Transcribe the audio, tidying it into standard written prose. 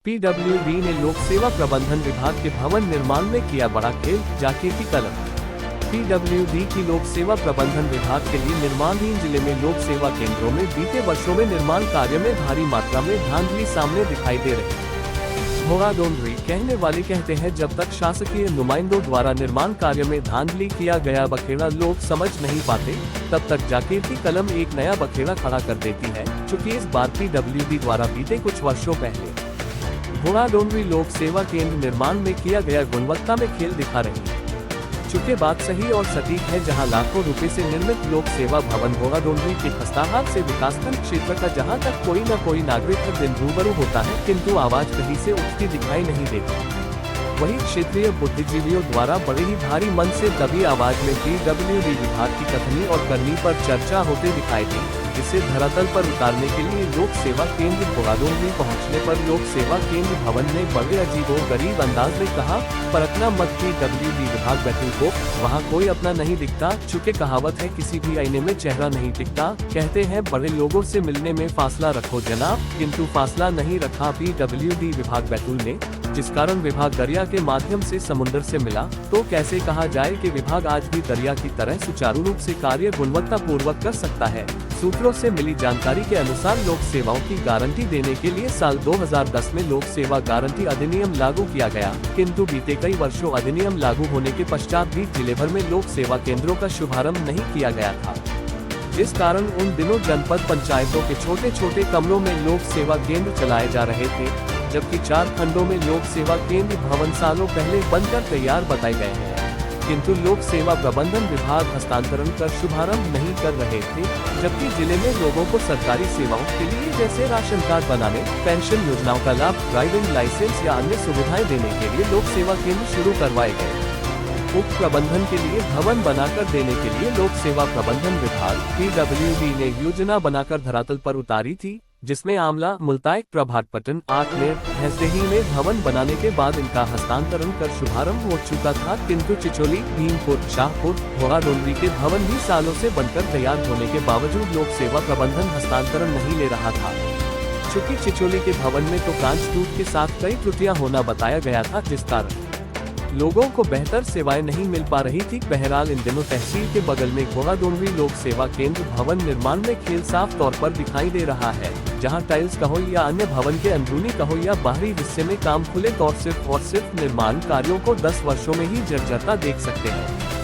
PWD ने लोक सेवा प्रबंधन विभाग के भवन निर्माण में किया बड़ा खेल, जाके की कलम। पीडब्ल्यूडी की लोक सेवा प्रबंधन विभाग के लिए निर्माणधीन जिले में लोक सेवा केंद्रों में बीते वर्षों में निर्माण कार्य में भारी मात्रा में धांधली सामने दिखाई दे रही है। धोखाधड़ी कहने वाले कहते हैं, जब तक शासकीय नुमाइंदों द्वारा निर्माण कार्य में धांधली किया गया बखेड़ा लोग समझ नहीं पाते, तब तक जाके की कलम एक नया बखेड़ा खड़ा कर देती है। चूँकि इस बार पीडब्ल्यूडी द्वारा बीते कुछ वर्षों पहले धोखाधड़ी लोक सेवा केंद्र निर्माण में किया गया गुणवत्ता में खेल दिखा रही है। चूँकि बात सही और सटीक है, जहां लाखों रुपए से निर्मित लोक सेवा भवन धोखाधड़ी के खस्ताहाल से विकासखंड क्षेत्र का जहां तक कोई न कोई नागरिक हर दिन रूबरू होता है, किंतु आवाज कहीं से उठती दिखाई नहीं देती। वहीं क्षेत्रीय बुद्धिजीवियों द्वारा बड़े ही भारी मन से दबी आवाज में पीडब्ल्यूडी विभाग की कथनी और करनी पर चर्चा होते दिखाई दी, जिसे धरातल पर उतारने के लिए लोक सेवा केंद्र धोखाधड़ी पहुंचने पर लोक सेवा केंद्र भवन ने बड़े अजीबोगरीब अंदाज में कहा, परखना मत पीडब्ल्यूडी विभाग बैठक को, वहाँ कोई अपना नहीं दिखता। चूँकि कहावत है, किसी भी आईने में चेहरा नहीं दिखता। कहते हैं, बड़े लोगों से मिलने में फासला रखो जनाब, किंतु फासला नहीं रखा पीडब्ल्यूडी विभाग बैतूल ने, जिस कारण विभाग दरिया के माध्यम से समुद्र से मिला। तो कैसे कहा जाए कि विभाग आज भी दरिया की तरह सुचारू रूप से कार्य गुणवत्ता पूर्वक कर सकता है। सूत्रों से मिली जानकारी के अनुसार लोक सेवाओं की गारंटी देने के लिए साल 2010 में लोक सेवा गारंटी अधिनियम लागू किया गया, किंतु बीते कई वर्षों अधिनियम लागू होने के पश्चात भी जिले भर में लोक सेवा केंद्रों का शुभारंभ नहीं किया गया था, जिस कारण उन दिनों जनपद पंचायतों के छोटे छोटे कमरों में लोक सेवा केंद्र चलाए जा रहे थे, जबकि 4 खंडों में लोक सेवा केंद्र भवन सालों पहले बनकर तैयार बताए गए हैं, किंतु लोक सेवा प्रबंधन विभाग हस्तांतरण कर शुभारंभ नहीं कर रहे थे। जबकि जिले में लोगों को सरकारी सेवाओं के लिए जैसे राशन कार्ड बनाने, पेंशन योजनाओं का लाभ, ड्राइविंग लाइसेंस या अन्य सुविधाएं देने के लिए लोक सेवा केंद्र शुरू करवाए गए। उप प्रबंधन के लिए भवन बनाकर देने के लिए लोक सेवा प्रबंधन विभाग पीडब्ल्यूडी ने योजना बनाकर धरातल पर उतारी थी, जिसमें आमला, मुल्ताई, प्रभातपट्टन, आठनेर, भैंसदेही में भवन बनाने के बाद इनका हस्तांतरण कर शुभारंभ हो चुका था, किंतु चिचोली, भीमपुर, शाहपुर, धोखाधड़ी के भवन भी सालों से बनकर तैयार होने के बावजूद लोक सेवा प्रबंधन हस्तांतरण नहीं ले रहा था। चूँकि चिचोली के भवन में तो कांच टूट के साथ कई त्रुटियां होना बताया गया था, जिस कारण लोगों को बेहतर सेवाएं नहीं मिल पा रही थी। बहरहाल इन दिनों तहसील के बगल में धोखाधड़ी लोक सेवा केंद्र भवन निर्माण में खेल साफ तौर पर दिखाई दे रहा है, जहां टाइल्स कहो या अन्य भवन के अंदरूनी कहो या बाहरी हिस्से में काम खुले तौर सिर्फ और सिर्फ निर्माण कार्यों को 10 वर्षों में ही जर्जरता देख सकते हैं।